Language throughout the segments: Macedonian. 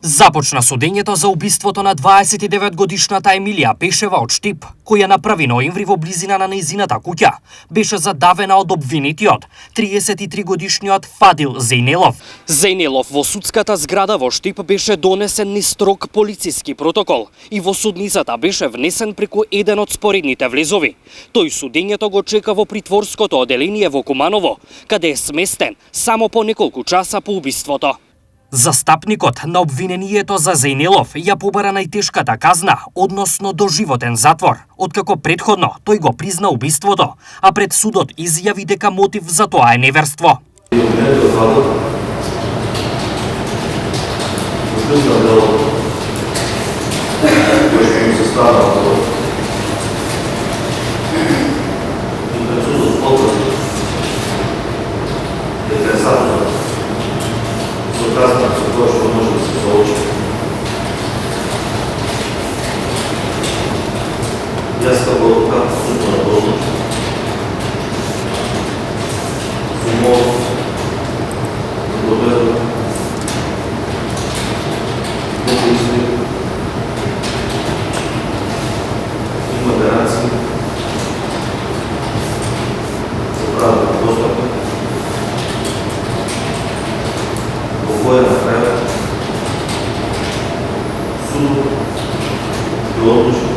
Започна судењето за убиството на 29-годишната Емилија Пешева од Штип, која направи ноември во близина на нејзината куќа. Беше задавена од обвинетиот, 33-годишниот Фадил Зејнелов. Зејнелов во судската зграда во Штип беше донесен низ строг полициски протокол и во судницата беше внесен преку еден од споредните влезови. Тој судењето го чека во притворското оделение во Куманово, каде е сместен само по неколку часа по убиството. Застапникот на обвинението за Зејнелов ја побара најтешката казна, односно доживотен затвор, откако предходно тој го призна убиството, а пред судот изјави дека мотив за тоа е неверство. Казвам за тоа што може да се соочи. Јас како адвокат сум на должност. Сум мог да доведам до поисли. Има гаранции за правда достапа. Кој направи судот ќе одлучи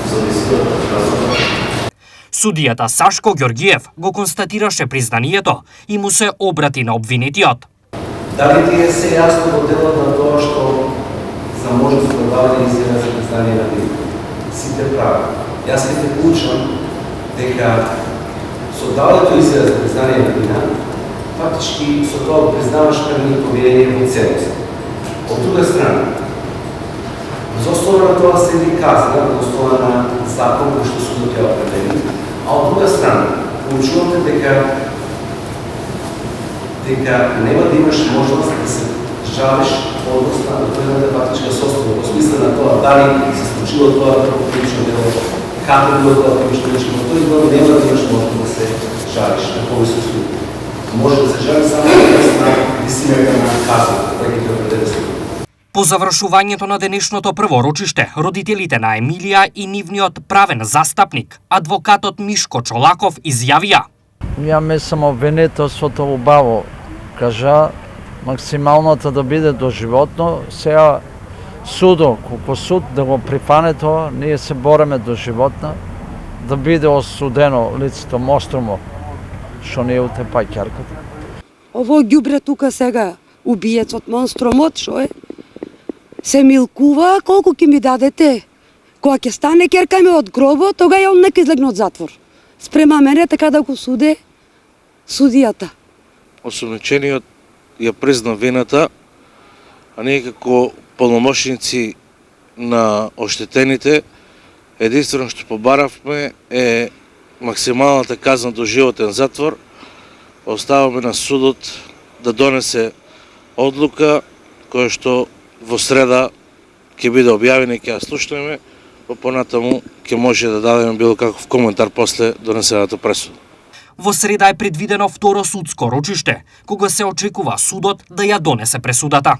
за високата казна. Судијата Сашко Ѓоргиев го констатираше признанието и му се обрати на обвинетиот. Дали ти е се јасно во делот на тоа што за можност да давање изјава за признание на вина? Сите прави. Јас ќе те поучам дека со давањето изјава за признание на вина фактички со тоа признаваш пред нив поверење во целост. Од друга страна, за основа на тоа следи казна, во основа на закон кој што судот ја определи, а од друга страна, поучувате дека нема да имаш можност да се жалиш односно на предната фактичка состава, во смисла на тоа дали се случило тоа како кривично дело, како било тоа кривично дело, тој дело нема да имаш можност да се жалиш на кој се случило. Може да се жали само на висината на казната, која ќе определи судот. По завршувањето на денешното прво рочиште, родителите на Емилија и нивниот правен застапник, адвокатот Мишко Чолаков, изјавија: Ја мислам обвинителството убаво кажа максималното да биде доживотно. Сега судо, колку суд да го прифане тоа, ние се бореме доживотно, да биде осудено лицето Мострумо, што не е утепаќарката. Ово ѓубре тука сега, убиецот Монстромот, шо е? Се милкува, колку ќе ми дадете? Кога ќе стане ќерка ми од гробот, тога ја он нека излегне од затвор. Спрема мене така да го суде судијата. Осомничениот ја призна вината, а ние како полномошници на оштетените, единствено што побаравме е максималната казна доживотен затвор. Оставаме на судот да донесе одлука која што во среда ќе биде објавена и ќе ја слушнеме, понатаму ќе може да дадеме било каков коментар после донесената пресуда. Во среда е предвидено второ судско рочиште, кога се очекува судот да ја донесе пресудата.